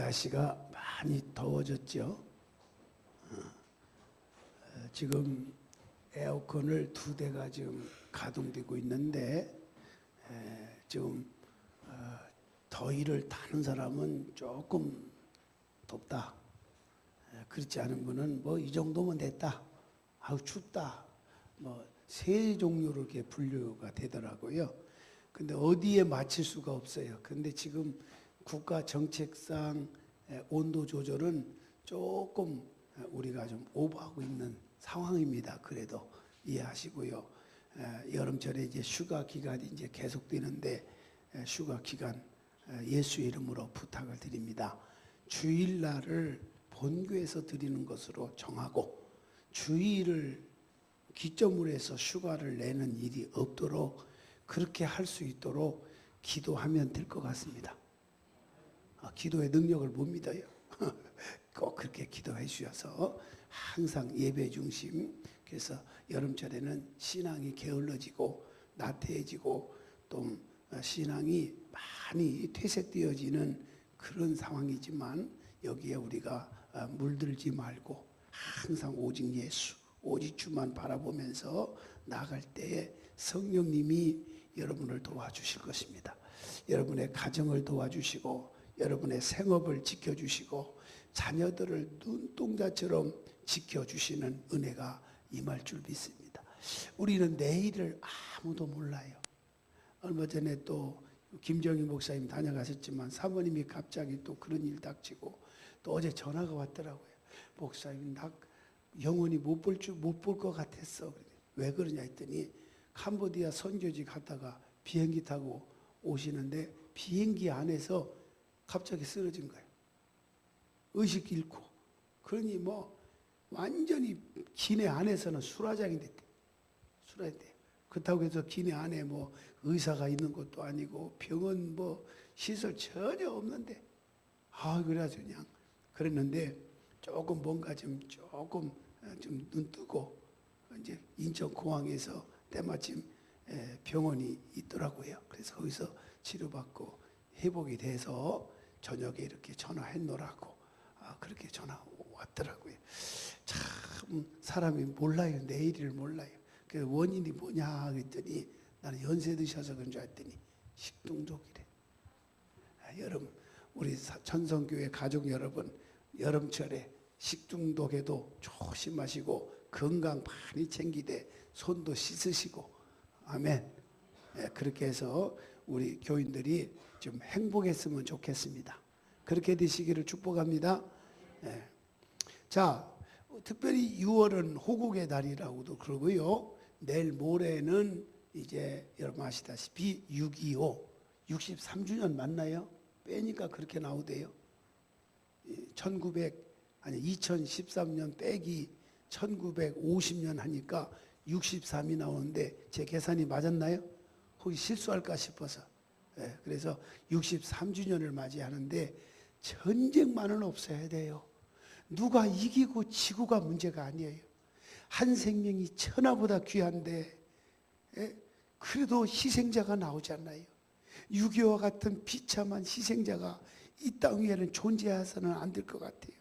날씨가 많이 더워졌죠. 지금 에어컨을 2대가 지금 가동되고 있는데 지금 더위를 타는 사람은 조금 덥다. 그렇지 않은 분은 뭐 이 정도면 됐다. 아우 춥다. 뭐 세 종류로 이렇게 분류가 되더라고요. 근데 어디에 맞출 수가 없어요. 근데 지금 국가 정책상 온도 조절은 조금 우리가 좀 오버하고 있는 상황입니다. 그래도 이해하시고요. 여름철에 이제 휴가 기간이 이제 계속되는데 휴가 기간 예수 이름으로 부탁을 드립니다. 주일날을 본교에서 드리는 것으로 정하고 주일을 기점으로 해서 휴가를 내는 일이 없도록 그렇게 할 수 있도록 기도하면 될 것 같습니다. 기도의 능력을 못 믿어요. 꼭 그렇게 기도해 주셔서 항상 예배 중심. 그래서 여름철에는 신앙이 게을러지고 나태해지고 또 신앙이 많이 퇴색되어지는 그런 상황이지만 여기에 우리가 물들지 말고 항상 오직 예수, 오직 주만 바라보면서 나아갈 때에 성령님이 여러분을 도와주실 것입니다. 여러분의 가정을 도와주시고 여러분의 생업을 지켜주시고 자녀들을 눈동자처럼 지켜주시는 은혜가 임할 줄 믿습니다. 우리는 내일을 아무도 몰라요. 얼마 전에 또 김정희 목사님 다녀가셨지만 사모님이 갑자기 또 그런 일 닥치고 또 어제 전화가 왔더라고요. 목사님 나 영원히 못 볼 것 같았어. 왜 그러냐 했더니 캄보디아 선교지 갔다가 비행기 타고 오시는데 비행기 안에서 갑자기 쓰러진 거예요. 의식 잃고. 그러니 뭐 완전히 기내 안에서는 수라장이 됐대. 수라장이. 그렇다고 해서 기내 안에 뭐 의사가 있는 것도 아니고 병원 뭐 시설 전혀 없는데 그래가지고 그냥 그랬는데 조금 뭔가 좀 눈 뜨고 이제 인천공항에서 때마침 병원이 있더라고요. 그래서 거기서 치료받고 회복이 돼서 저녁에 이렇게 전화했노라고 그렇게 전화 왔더라고요. 참 사람이 몰라요. 내일을 몰라요. 그 원인이 뭐냐 그랬더니 나는 연세 드셔서 그런 줄 알았더니 식중독이래. 여러분 우리 천성교회 가족 여러분 여름철에 식중독에도 조심하시고 건강 많이 챙기되 손도 씻으시고 아멘. 그렇게 해서 우리 교인들이 좀 행복했으면 좋겠습니다. 그렇게 되시기를 축복합니다. 자, 특별히 6월은 호국의 달이라고도 그러고요. 내일 모레는 이제 여러분 아시다시피 6.25 63주년 맞나요? 빼니까 그렇게 나오대요. 2013년 빼기 1950년 하니까 63이 나오는데 제 계산이 맞았나요? 혹시 실수할까 싶어서. 그래서 63주년을 맞이하는데 전쟁만은 없어야 돼요. 누가 이기고 지구가 문제가 아니에요. 한 생명이 천하보다 귀한데 그래도 희생자가 나오지 않나요? 6.25와 같은 비참한 희생자가 이 땅 위에는 존재해서는 안 될 것 같아요.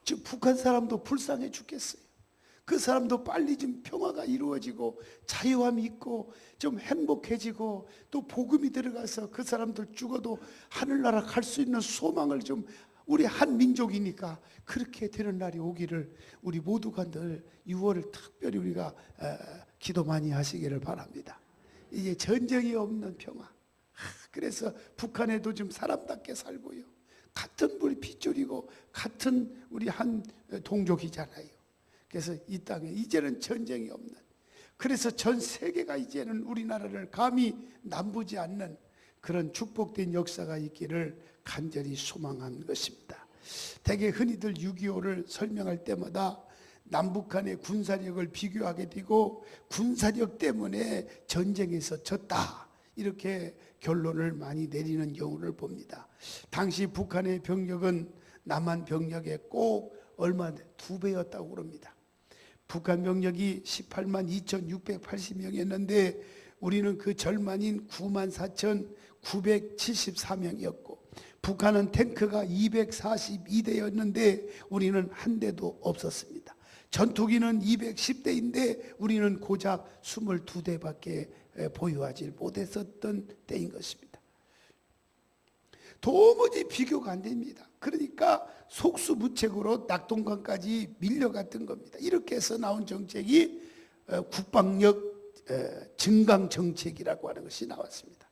즉 북한 사람도 불쌍해 죽겠어요. 그 사람도 빨리 좀 평화가 이루어지고 자유함이 있고 좀 행복해지고 또 복음이 들어가서 그 사람들 죽어도 하늘나라 갈 수 있는 소망을 좀 우리 한 민족이니까 그렇게 되는 날이 오기를 우리 모두가 늘 6월을 특별히 우리가 기도 많이 하시기를 바랍니다. 이제 전쟁이 없는 평화. 그래서 북한에도 좀 사람답게 살고요. 같은 불 핏줄이고 같은 우리 한 동족이잖아요. 그래서 이 땅에 이제는 전쟁이 없는, 그래서 전 세계가 이제는 우리나라를 감히 남부지 않는 그런 축복된 역사가 있기를 간절히 소망한 것입니다. 대개 흔히들 6.25를 설명할 때마다 남북한의 군사력을 비교하게 되고 군사력 때문에 전쟁에서 졌다 이렇게 결론을 많이 내리는 경우를 봅니다. 당시 북한의 병력은 남한 병력의 꼭 얼마 2배였다고 그럽니다. 북한 병력이 18만 2,680명이었는데 우리는 그 절반인 94,974명이었고 북한은 탱크가 242대였는데 우리는 한 대도 없었습니다. 전투기는 210대인데 우리는 고작 22대밖에 보유하지 못했었던 때인 것입니다. 도무지 비교가 안 됩니다. 그러니까 속수무책으로 낙동강까지 밀려갔던 겁니다. 이렇게 해서 나온 정책이 국방력 증강 정책이라고 하는 것이 나왔습니다.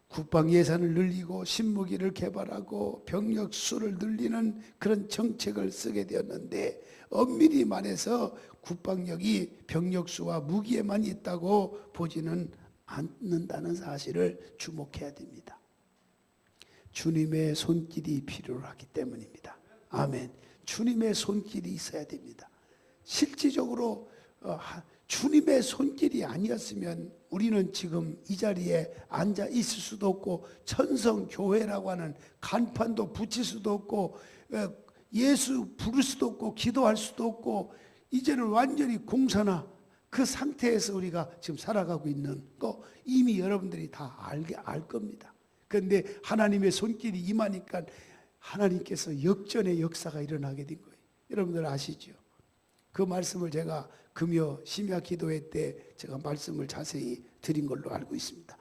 국방 예산을 늘리고 신무기를 개발하고 병력 수를 늘리는 그런 정책을 쓰게 되었는데, 엄밀히 말해서 국방력이 병력 수와 무기에만 있다고 보지는 않는다는 사실을 주목해야 됩니다. 주님의 손길이 필요하기 때문입니다. 아멘. 주님의 손길이 있어야 됩니다. 실질적으로 주님의 손길이 아니었으면 우리는 지금 이 자리에 앉아 있을 수도 없고, 천성교회라고 하는 간판도 붙일 수도 없고, 예수 부를 수도 없고, 기도할 수도 없고, 이제는 완전히 공산화 그 상태에서 우리가 지금 살아가고 있는 거 이미 여러분들이 다 알 겁니다. 그런데 하나님의 손길이 임하니까 하나님께서 역전의 역사가 일어나게 된 거예요. 여러분들 아시죠? 그 말씀을 제가 금요 심야 기도회 때 제가 말씀을 자세히 드린 걸로 알고 있습니다.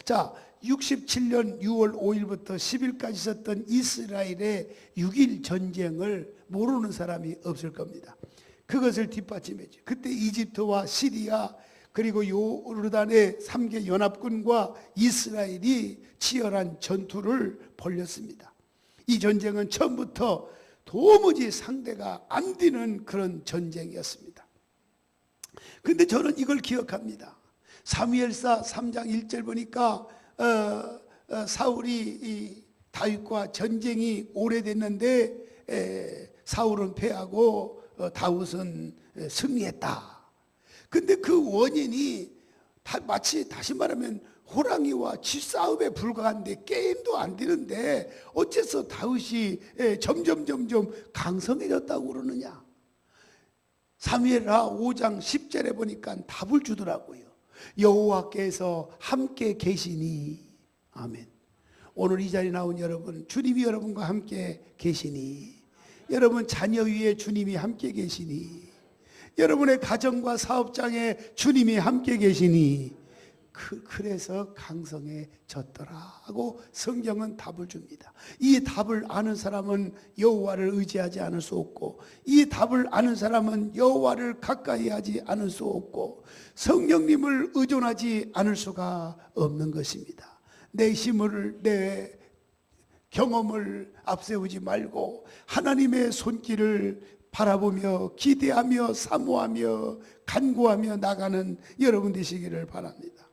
자, 67년 6월 5일부터 10일까지 있었던 이스라엘의 6일 전쟁을 모르는 사람이 없을 겁니다. 그것을 뒷받침했죠. 그때 이집트와 시리아 그리고 요르단의 3개 연합군과 이스라엘이 치열한 전투를 벌였습니다. 이 전쟁은 처음부터 도무지 상대가 안 되는 그런 전쟁이었습니다. 그런데 저는 이걸 기억합니다. 사무엘사 3장 1절 보니까 사울이 다윗과 전쟁이 오래됐는데 사울은 패하고 다윗은 승리했다. 근데 그 원인이 마치 다시 말하면 호랑이와 쥐싸움에 불과한데 게임도 안 되는데 어째서 다윗이 점점 강성해졌다고 그러느냐. 사무엘하 5장 10절에 보니까 답을 주더라고요. 여호와께서 함께 계시니. 아멘. 오늘 이 자리에 나온 여러분, 주님이 여러분과 함께 계시니, 여러분 자녀 위에 주님이 함께 계시니, 여러분의 가정과 사업장에 주님이 함께 계시니, 그래서 강성해졌더라 하고 성경은 답을 줍니다. 이 답을 아는 사람은 여호와를 의지하지 않을 수 없고, 이 답을 아는 사람은 여호와를 가까이 하지 않을 수 없고, 성령님을 의존하지 않을 수가 없는 것입니다. 내 힘을, 내 경험을 앞세우지 말고 하나님의 손길을 바라보며 기대하며 사모하며 간구하며 나가는 여러분 되시기를 바랍니다.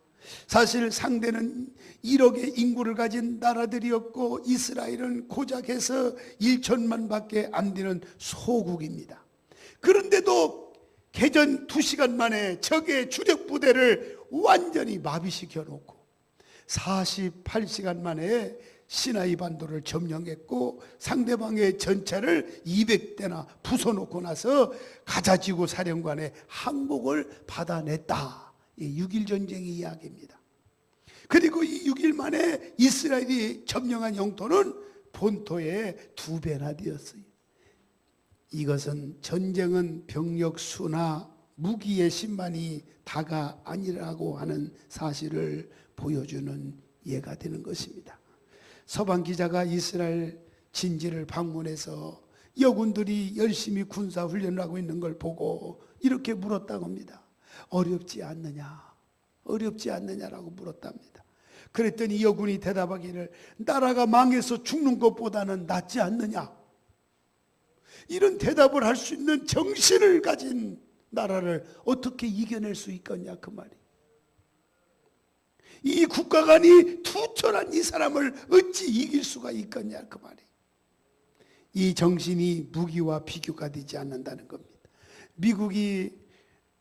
사실 상대는 1억의 인구를 가진 나라들이었고 이스라엘은 고작해서 1천만 밖에 안 되는 소국입니다. 그런데도 개전 2시간 만에 적의 주력 부대를 완전히 마비시켜 놓고 48시간 만에 시나이 반도를 점령했고 상대방의 전차를 200대나 부숴놓고 나서 가자지구 사령관의 항복을 받아냈다. 6.1 전쟁의 이야기입니다. 그리고 이 6일 만에 이스라엘이 점령한 영토는 본토의 2배나 되었어요. 이것은 전쟁은 병력 수나 무기의 심만이 다가 아니라고 하는 사실을 보여주는 예가 되는 것입니다. 서방 기자가 이스라엘 진지를 방문해서 여군들이 열심히 군사 훈련을 하고 있는 걸 보고 이렇게 물었다고 합니다. 어렵지 않느냐? 어렵지 않느냐라고 물었답니다. 그랬더니 여군이 대답하기를 나라가 망해서 죽는 것보다는 낫지 않느냐? 이런 대답을 할 수 있는 정신을 가진 나라를 어떻게 이겨낼 수 있겠냐 그 말이. 이 국가관이 투철한 이 사람을 어찌 이길 수가 있겠냐 그 말이. 이 정신이 무기와 비교가 되지 않는다는 겁니다. 미국이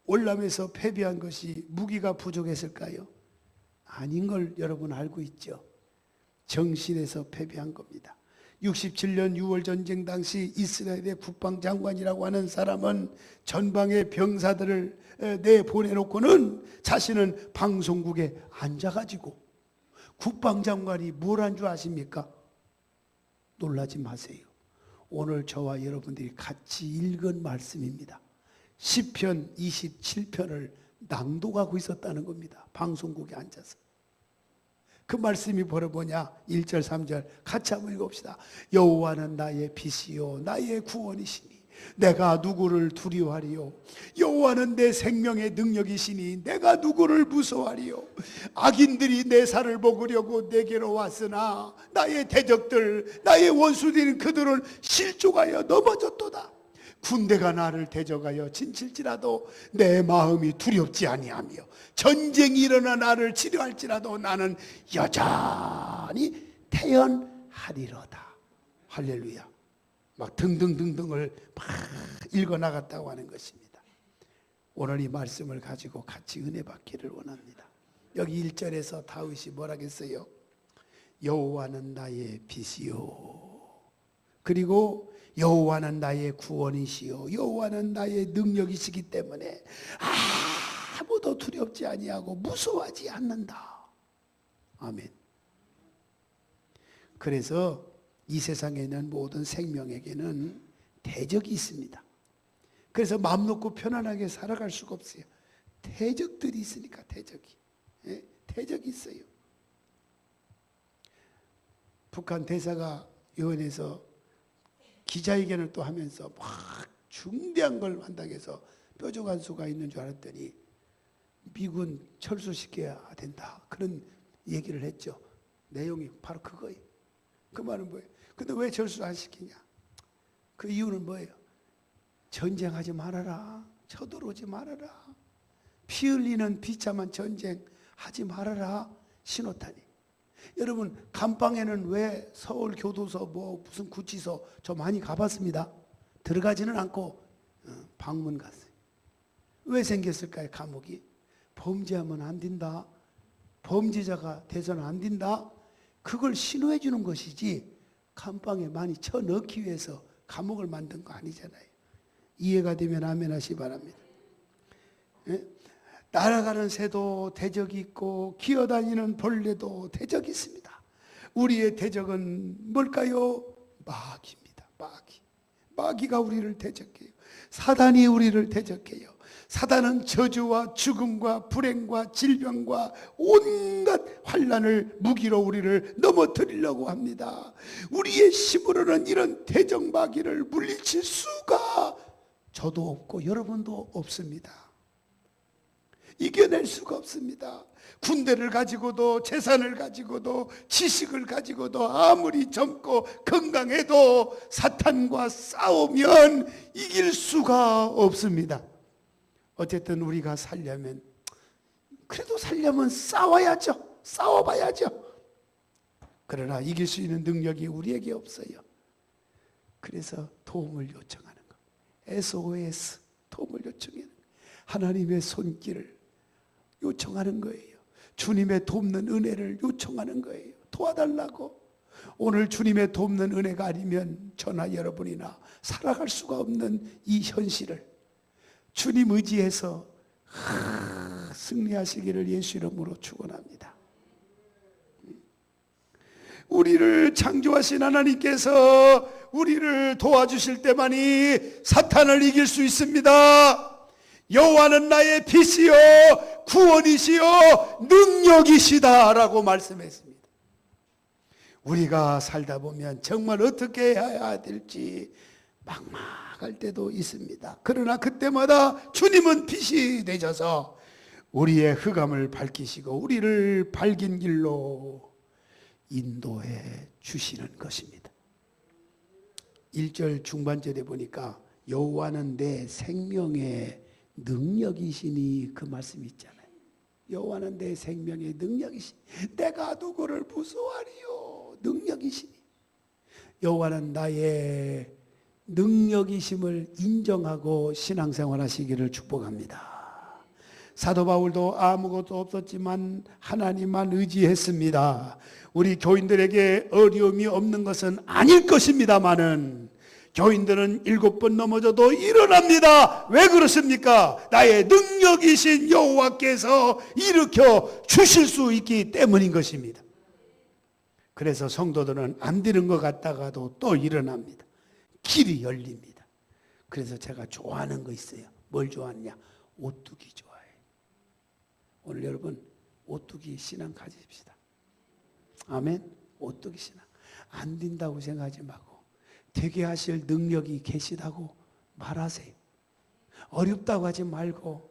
월남에서 패배한 것이 무기가 부족했을까요? 아닌 걸 여러분 알고 있죠. 정신에서 패배한 겁니다. 67년 6월 전쟁 당시 이스라엘의 국방장관이라고 하는 사람은 전방의 병사들을 내보내놓고는 자신은 방송국에 앉아가지고 국방장관이 뭘 한 줄 아십니까? 놀라지 마세요. 오늘 저와 여러분들이 같이 읽은 말씀입니다. 시편 27편을 낭독하고 있었다는 겁니다. 방송국에 앉아서. 그 말씀이 뭐냐? 1절 3절 같이 한번 읽읍시다. 여호와는 나의 빛이요 나의 구원이시니 내가 누구를 두려워하리요. 여호와는 내 생명의 능력이시니 내가 누구를 무서워하리요. 악인들이 내 살을 먹으려고 내게로 왔으나 나의 대적들 나의 원수들인 그들을 실족하여 넘어졌도다. 군대가 나를 대적하여 진칠지라도 내 마음이 두렵지 아니하며 전쟁이 일어나 나를 치료할지라도 나는 여전히 태연하리로다. 할렐루야. 막 등등등등을 막 읽어나갔다고 하는 것입니다. 오늘 이 말씀을 가지고 같이 은혜 받기를 원합니다. 여기 1절에서 다윗이 뭐라 했어요? 여호와는 나의 빛이요. 그리고 여호와는 나의 구원이시요 여호와는 나의 능력이시기 때문에 아무도 두렵지 아니하고 무서워하지 않는다. 아멘. 그래서 이 세상에 있는 모든 생명에게는 대적이 있습니다. 그래서 마음 놓고 편안하게 살아갈 수가 없어요. 대적들이 있으니까 대적이. 예? 대적이 있어요. 북한 대사가 유엔에서 기자회견을 또 하면서 막 중대한 걸 한다고 해서 뾰족한 수가 있는 줄 알았더니 미군 철수시켜야 된다. 그런 얘기를 했죠. 내용이 바로 그거예요. 그 말은 뭐예요? 근데 왜 철수 안 시키냐? 그 이유는 뭐예요? 전쟁하지 말아라. 쳐들어오지 말아라. 피 흘리는 비참한 전쟁하지 말아라. 신호탄이. 여러분 감방에는 왜 서울 교도소 뭐 무슨 구치소 저 많이 가봤습니다. 들어가지는 않고 방문 갔어요. 왜 생겼을까요? 감옥이 범죄하면 안 된다. 범죄자가 돼서는 안 된다. 그걸 신호해 주는 것이지 감방에 많이 쳐넣기 위해서 감옥을 만든 거 아니잖아요. 이해가 되면 아멘 하시 바랍니다. 예? 날아가는 새도 대적이 있고 기어다니는 벌레도 대적이 있습니다. 우리의 대적은 뭘까요? 마귀입니다. 마귀가 우리를 대적해요. 사단이 우리를 대적해요. 사단은 저주와 죽음과 불행과 질병과 온갖 환난을 무기로 우리를 넘어뜨리려고 합니다. 우리의 힘으로는 이런 대적 마귀를 물리칠 수가 저도 없고 여러분도 없습니다. 이겨낼 수가 없습니다. 군대를 가지고도 재산을 가지고도 지식을 가지고도 아무리 젊고 건강해도 사탄과 싸우면 이길 수가 없습니다. 어쨌든 우리가 살려면 그래도 살려면 싸워야죠. 싸워봐야죠. 그러나 이길 수 있는 능력이 우리에게 없어요. 그래서 도움을 요청하는 거. SOS 도움을 요청하는 거. 하나님의 손길을 요청하는 거예요. 주님의 돕는 은혜를 요청하는 거예요. 도와달라고. 오늘 주님의 돕는 은혜가 아니면 저나 여러분이나 살아갈 수가 없는 이 현실을 주님 의지해서 승리하시기를 예수 이름으로 축원합니다. 우리를 창조하신 하나님께서 우리를 도와주실 때만이 사탄을 이길 수 있습니다. 여호와는 나의 빛이요 구원이시요 능력이시다라고 말씀했습니다. 우리가 살다 보면 정말 어떻게 해야 될지 막막할 때도 있습니다. 그러나 그때마다 주님은 빛이 되셔서 우리의 흑암을 밝히시고 우리를 밝은 길로 인도해 주시는 것입니다. 1절 중반절에 보니까 여호와는 내 생명의 능력이시니 그 말씀이 있잖아요. 여호와는 내 생명의 능력이시니 내가 누구를 무서워하리요. 능력이시니 여호와는 나의 능력이심을 인정하고 신앙생활 하시기를 축복합니다. 사도 바울도 아무것도 없었지만 하나님만 의지했습니다. 우리 교인들에게 어려움이 없는 것은 아닐 것입니다마는 교인들은 7번 넘어져도 일어납니다. 왜 그렇습니까? 나의 능력이신 여호와께서 일으켜 주실 수 있기 때문인 것입니다. 그래서 성도들은 안 되는 것 같다가도 또 일어납니다. 길이 열립니다. 그래서 제가 좋아하는 거 있어요. 뭘 좋아하느냐? 오뚜기 좋아해요. 오늘 여러분 오뚜기 신앙 가집시다. 아멘. 오뚜기 신앙. 안 된다고 생각하지 말고 되게 하실 능력이 계시다고 말하세요. 어렵다고 하지 말고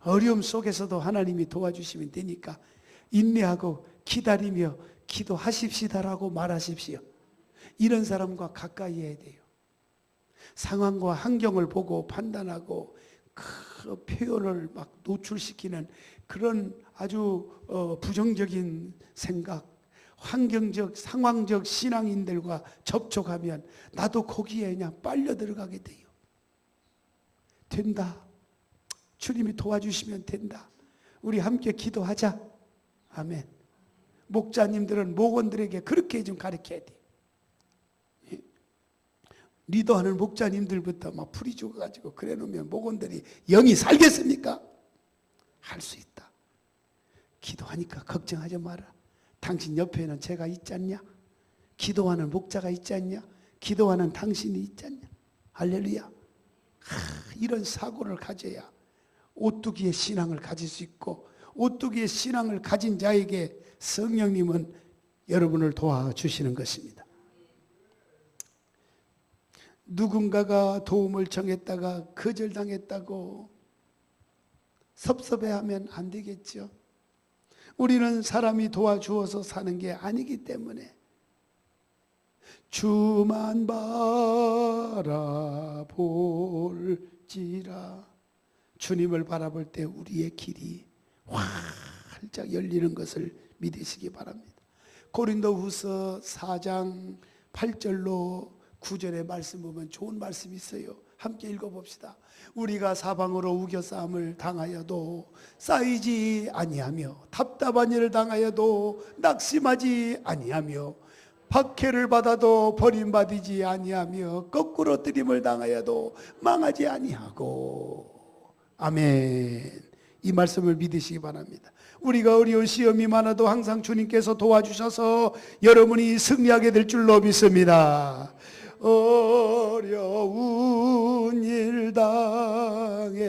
어려움 속에서도 하나님이 도와주시면 되니까 인내하고 기다리며 기도하십시다라고 말하십시오. 이런 사람과 가까이 해야 돼요. 상황과 환경을 보고 판단하고 그 표현을 막 노출시키는 그런 아주 부정적인 생각, 환경적, 상황적 신앙인들과 접촉하면 나도 거기에 그냥 빨려 들어가게 돼요. 된다. 주님이 도와주시면 된다. 우리 함께 기도하자. 아멘. 목자님들은 목원들에게 그렇게 좀 가르쳐야 돼요. 리더하는 목자님들부터 막 풀이 죽어가지고 그래 놓으면 목원들이 영이 살겠습니까? 할 수 있다. 기도하니까 걱정하지 마라. 당신 옆에는 제가 있지 않냐? 기도하는 목자가 있지 않냐? 기도하는 당신이 있지 않냐? 할렐루야. 이런 사고를 가져야 오뚜기의 신앙을 가질 수 있고 오뚜기의 신앙을 가진 자에게 성령님은 여러분을 도와주시는 것입니다. 누군가가 도움을 청했다가 거절당했다고 섭섭해하면 안 되겠죠. 우리는 사람이 도와주어서 사는 게 아니기 때문에 주만 바라볼지라. 주님을 바라볼 때 우리의 길이 활짝 열리는 것을 믿으시기 바랍니다. 고린도후서 4장 8절로 9절의 말씀 보면 좋은 말씀이 있어요. 함께 읽어봅시다. 우리가 사방으로 우겨싸움을 당하여도 쌓이지 아니하며 답답한 일을 당하여도 낙심하지 아니하며 박해를 받아도 버림받지 아니하며 거꾸로 뜨림을 당하여도 망하지 아니하고. 아멘. 이 말씀을 믿으시기 바랍니다. 우리가 어려운 시험이 많아도 항상 주님께서 도와주셔서 여러분이 승리하게 될 줄로 믿습니다. 어려운 일 당해도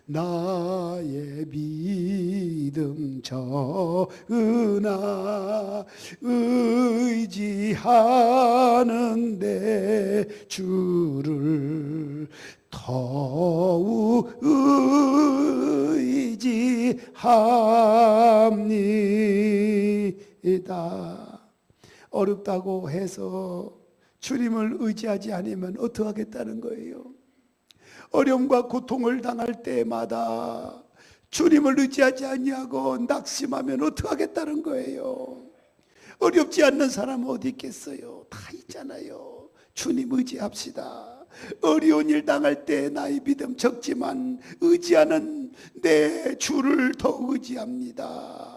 나의 믿음 전하 의지하는데 주를 더욱 의지합니다. 어렵다고 해서 주님을 의지하지 않으면 어떻게 하겠다는 거예요? 어려움과 고통을 당할 때마다 주님을 의지하지 아니하고 낙심하면 어떻게 하겠다는 거예요? 어렵지 않는 사람은 어디 있겠어요? 다 있잖아요. 주님 의지합시다. 어려운 일 당할 때 나의 믿음 적지만 의지하는 내 주를 더 의지합니다.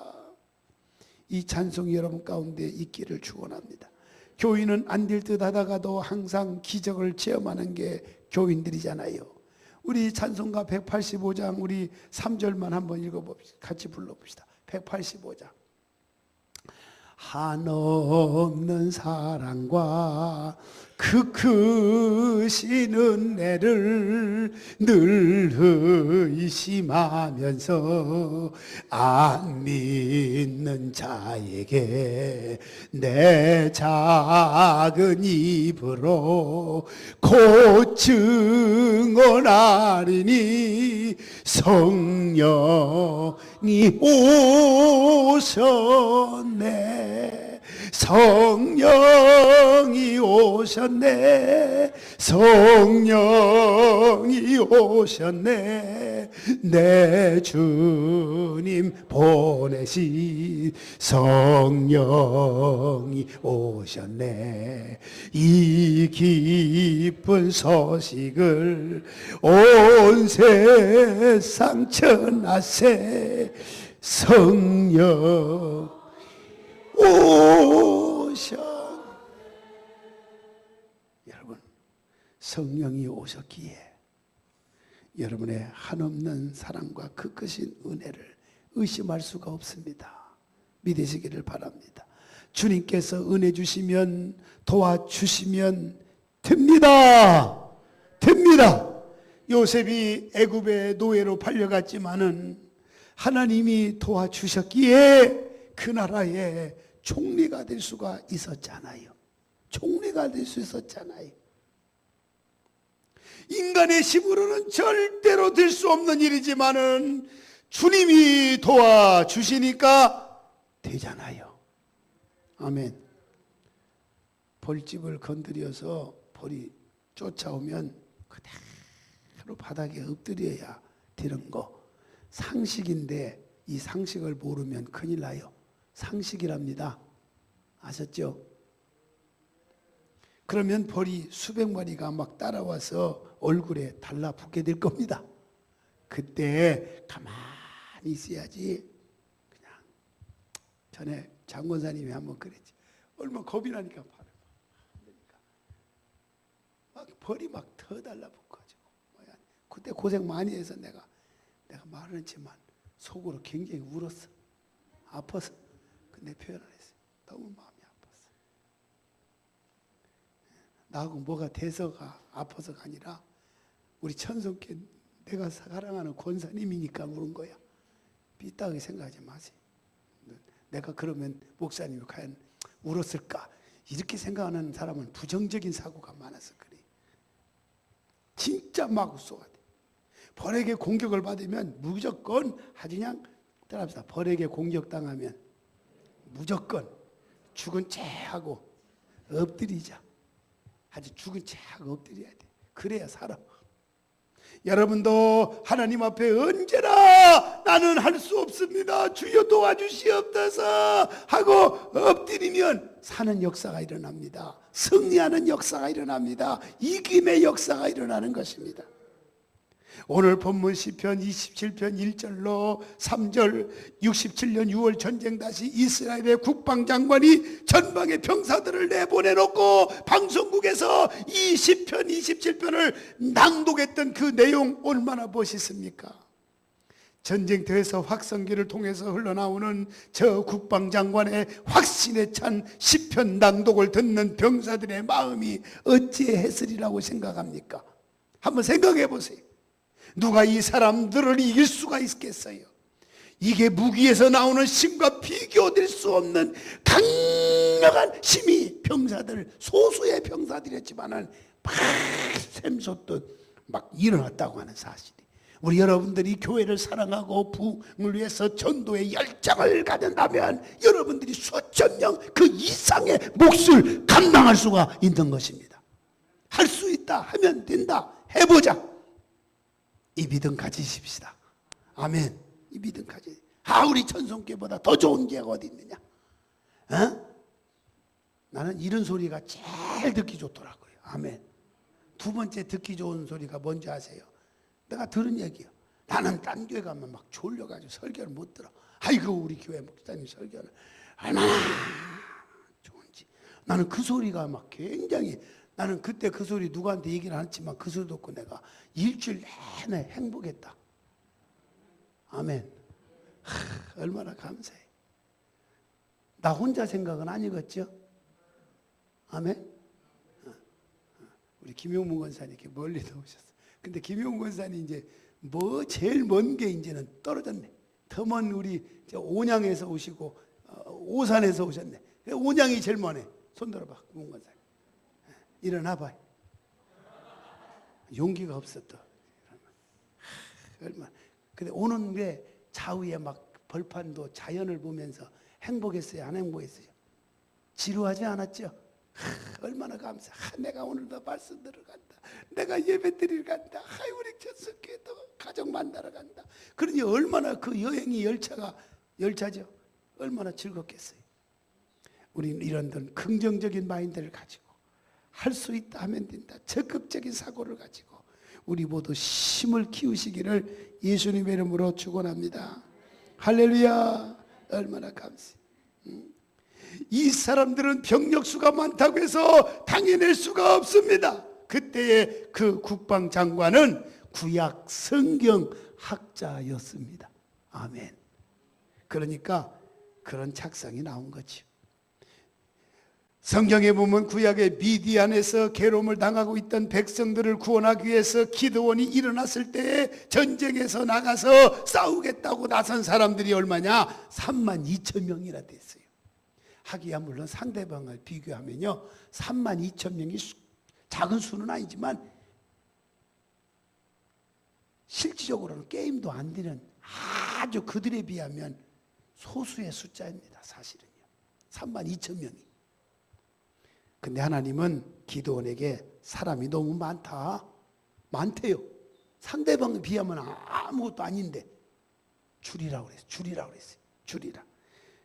이 찬송이 여러분 가운데 있기를 축원합니다. 교인은 안 될 듯 하다가도 항상 기적을 체험하는 게 교인들이잖아요. 우리 찬송가 185장 우리 3절만 한번 읽어봅시다. 같이 불러봅시다. 185장. 한없는 사랑과 그 크신 은혜를 늘 의심하면서 안 믿는 자에게 내 작은 입으로 곧 증언하리니 성령이 오셨네. 성령이 오셨네. 성령이 오셨네. 내 주님 보내신 성령이 오셨네. 이 기쁜 소식을 온 세상 전하세. 성령 오셨. 여러분, 성령이 오셨기에 여러분의 한없는 사랑과 그 크신 은혜를 의심할 수가 없습니다. 믿으시기를 바랍니다. 주님께서 은혜 주시면, 도와주시면 됩니다. 됩니다. 요셉이 애굽의 노예로 팔려갔지만은 하나님이 도와주셨기에 그 나라의 총리가 될 수가 있었잖아요. 총리가 될 수 있었잖아요. 인간의 힘으로는 절대로 될 수 없는 일이지만은 주님이 도와주시니까 되잖아요. 아멘. 벌집을 건드려서 벌이 쫓아오면 그대로 바닥에 엎드려야 되는 거 상식인데, 이 상식을 모르면 큰일 나요. 상식이랍니다. 아셨죠? 그러면 벌이 수백 마리가 막 따라와서 얼굴에 달라붙게 될 겁니다. 그때 가만히 있어야지. 그냥 전에 장권사님이 한번 그랬지. 얼마나 겁이 나니까 발을 막 흔드니까 막 벌이 막 더 달라붙어가지고, 그때 고생 많이 해서 내가 말은 했지만 속으로 굉장히 울었어. 아파서. 근데 표현을 했어요. 너무 마음이 아팠어. 나하고 뭐가 돼서가 아파서가 아니라 우리 천성께 내가 사랑하는 권사님이니까 우는 거야. 삐딱하게 생각하지 마세요. 내가 그러면 목사님이 과연 울었을까? 이렇게 생각하는 사람은 부정적인 사고가 많아서 그래. 진짜 마구 쏘아야 돼. 벌에게 공격을 받으면 무조건 아주 그냥 따라합시다. 벌에게 공격당하면 무조건 죽은 채 하고 엎드리자. 아주 죽은 채 하고 엎드려야 돼. 그래야 살아. 여러분도 하나님 앞에 언제나 나는 할 수 없습니다, 주여 도와주시옵소서 하고 엎드리면 사는 역사가 일어납니다. 승리하는 역사가 일어납니다. 이김의 역사가 일어나는 것입니다. 오늘 본문 시편 27편 1절로 3절, 67년 6월 전쟁 당시 이스라엘의 국방장관이 전방의 병사들을 내보내놓고 방송국에서 이 시편 27편을 낭독했던 그 내용 얼마나 멋있습니까? 전쟁터에서 확성기를 통해서 흘러나오는 저 국방장관의 확신에 찬 시편 낭독을 듣는 병사들의 마음이 어찌했으리라고 생각합니까? 한번 생각해 보세요. 누가 이 사람들을 이길 수가 있겠어요? 이게 무기에서 나오는 힘과 비교될 수 없는 강력한 힘이 병사들, 소수의 병사들이었지만은 막 샘솟듯 막 일어났다고 하는 사실이. 우리 여러분들이 교회를 사랑하고 부흥을 위해서 전도의 열정을 가진다면 여러분들이 수천 명 그 이상의 몫을 감당할 수가 있는 것입니다. 할 수 있다 하면 된다. 해보자. 이 믿음 가지십시다. 아멘. 이 믿음 가지. 우리 천성교보다 더 좋은 교회가 어디 있느냐? 나는 이런 소리가 제일 듣기 좋더라고요. 아멘. 두 번째 듣기 좋은 소리가 뭔지 아세요? 내가 들은 얘기요. 나는 딴 교회 가면 막 졸려가지고 설교를 못 들어. 아이고 우리 교회 목사님 설교는 얼마나 좋은지. 나는 그 소리가 막 굉장히, 나는 그때 그 소리 누구한테 얘기를 안 했지만 그 소리 듣고 내가 일주일 내내 행복했다. 아멘. 얼마나 감사해. 나 혼자 생각은 아니겠죠? 아멘. 우리 김용문 권사님 이렇게 멀리서 오셨어. 근데 김용문 권사님 이제 뭐 제일 먼 게 이제는 떨어졌네. 더 먼 우리 온양에서 오시고 오산에서 오셨네. 온양이 제일 먼해. 손 들어봐, 김용문 권사님. 일어나 봐요. 용기가 없어 또. 얼마. 근데 오는 게 좌우에 막 벌판도 자연을 보면서 행복했어요, 안 행복했어요? 지루하지 않았죠? 얼마나 감사. 내가 오늘도 말씀 들어간다. 내가 예배 드리러 간다. 우리 천석교회도 가족 만나러 간다. 그러니 얼마나 그 여행이 열차죠. 얼마나 즐겁겠어요. 우리는 이런 긍정적인 마인드를 가지고 할 수 있다 하면 된다. 적극적인 사고를 가지고 우리 모두 힘을 키우시기를 예수님의 이름으로 축원합니다. 할렐루야. 얼마나 감사해. 이 사람들은 병력 수가 많다고 해서 당해낼 수가 없습니다. 그때의 그 국방장관은 구약 성경 학자였습니다. 아멘. 그러니까 그런 착상이 나온 거죠. 성경에 보면 구약의 미디안에서 괴로움을 당하고 있던 백성들을 구원하기 위해서 기드온이 일어났을 때에 전쟁에서 나가서 싸우겠다고 나선 사람들이 얼마냐? 32,000명이나 됐어요. 하기야 물론 상대방을 비교하면요 32,000명이 작은 수는 아니지만 실질적으로는 게임도 안 되는 아주 그들에 비하면 소수의 숫자입니다. 사실은요 32,000명이. 근데 하나님은 기드온에게 사람이 너무 많대요. 상대방에 비하면 아무것도 아닌데 줄이라고 그랬어요. 줄이라.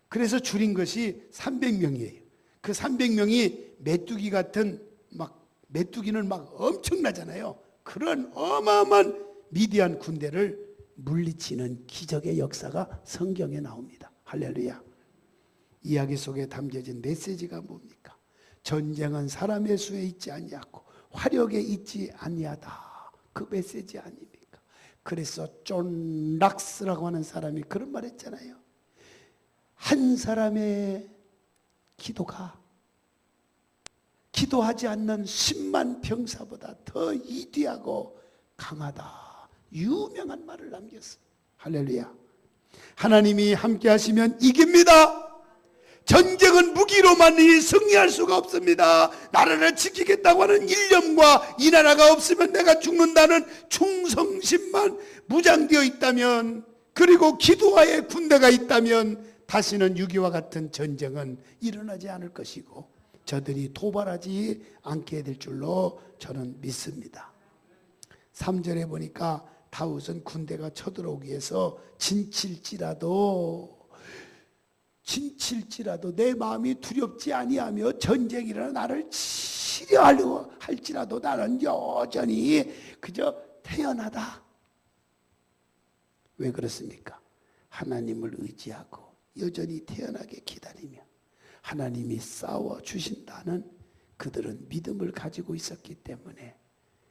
그래서 줄인 것이 300명이에요. 그 300명이 메뚜기 같은 메뚜기는 엄청나잖아요. 그런 어마어마한 미디안 군대를 물리치는 기적의 역사가 성경에 나옵니다. 할렐루야. 이야기 속에 담겨진 메시지가 뭡니까? 전쟁은 사람의 수에 있지 아니하고 화력에 있지 아니하다. 그 메시지 아닙니까? 그래서 존 락스라고 하는 사람이 그런 말 했잖아요. 한 사람의 기도가 기도하지 않는 10만 병사보다 더 위대하고 강하다. 유명한 말을 남겼어요. 할렐루야. 하나님이 함께 하시면 이깁니다. 전쟁은 무기로만이 승리할 수가 없습니다. 나라를 지키겠다고 하는 일념과 이 나라가 없으면 내가 죽는다는 충성심만 무장되어 있다면, 그리고 기도와의 군대가 있다면 다시는 6.25와 같은 전쟁은 일어나지 않을 것이고 저들이 도발하지 않게 될 줄로 저는 믿습니다. 3절에 보니까 다윗은 군대가 쳐들어오기 위해서 진칠지라도 내 마음이 두렵지 아니하며 전쟁이라 나를 치려하려 할지라도 나는 여전히 그저 태연하다. 왜 그렇습니까? 하나님을 의지하고 여전히 태연하게 기다리며 하나님이 싸워주신다는 그들은 믿음을 가지고 있었기 때문에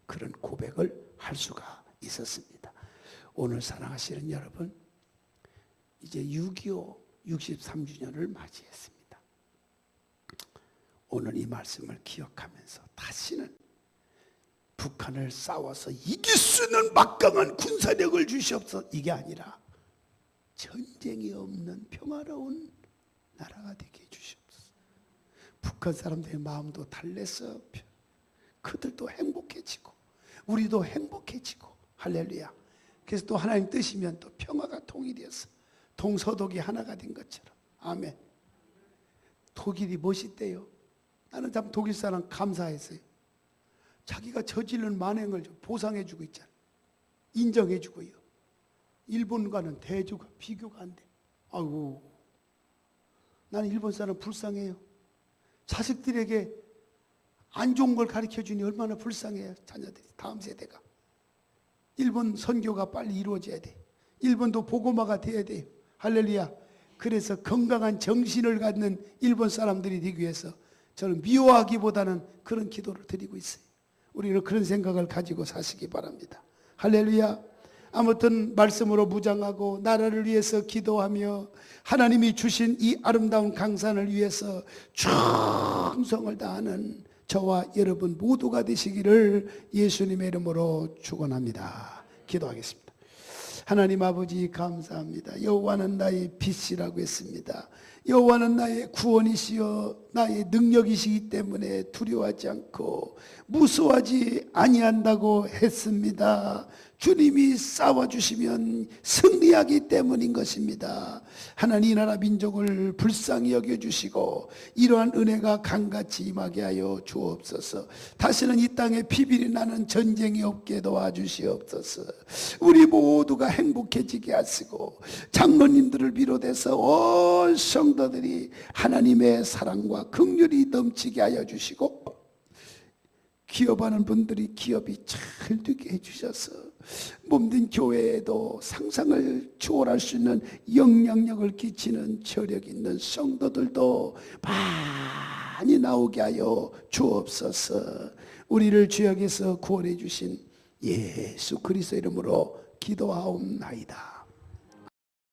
그런 고백을 할 수가 있었습니다. 오늘 사랑하시는 여러분, 이제 6.25 63주년을 맞이했습니다. 오늘 이 말씀을 기억하면서 다시는 북한을 싸워서 이길 수 있는 막강한 군사력을 주시옵소서, 이게 아니라 전쟁이 없는 평화로운 나라가 되게 해주시옵소서. 북한 사람들의 마음도 달래서 그들도 행복해지고 우리도 행복해지고, 할렐루야. 그래서 또 하나님 뜻이면 또 평화가 통일되어서 동서독이 하나가 된 것처럼. 아멘. 독일이 멋있대요. 나는 참 독일 사람 감사했어요. 자기가 저지른 만행을 보상해주고 있잖아요. 인정해주고요. 일본과는 대조가 비교가 안 돼. 아이고, 나는 일본 사람 불쌍해요. 자식들에게 안 좋은 걸 가르쳐주니 얼마나 불쌍해요. 자녀들이, 다음 세대가. 일본 선교가 빨리 이루어져야 돼. 일본도 복음화가 돼야 돼요. 할렐루야. 그래서 건강한 정신을 갖는 일본 사람들이 되기 위해서 저는 미워하기보다는 그런 기도를 드리고 있어요. 우리는 그런 생각을 가지고 사시기 바랍니다. 할렐루야. 아무튼 말씀으로 무장하고 나라를 위해서 기도하며 하나님이 주신 이 아름다운 강산을 위해서 충성을 다하는 저와 여러분 모두가 되시기를 예수님의 이름으로 축원합니다. 기도하겠습니다. 하나님 아버지 감사합니다. 여호와는 나의 빛이라고 했습니다. 여호와는 나의 구원이시여 나의 능력이시기 때문에 두려워하지 않고 무서워하지 아니한다고 했습니다. 주님이 싸워주시면 승리하기 때문인 것입니다. 하나님, 이 나라 민족을 불쌍히 여겨주시고 이러한 은혜가 강같이 임하게 하여 주옵소서. 다시는 이 땅에 피비리 나는 전쟁이 없게 도와주시옵소서. 우리 모두가 행복해지게 하시고 장로님들을 비롯해서 온 성도들이 하나님의 사랑과 긍휼이 넘치게 하여 주시고, 기업하는 분들이 기업이 잘 되게 해주셔서 몸된 교회에도 상상을 초월할 수 있는 영향력을 끼치는 저력 있는 성도들도 많이 나오게 하여 주옵소서. 우리를 죄악에서 구원해 주신 예수 그리스도 이름으로 기도하옵나이다.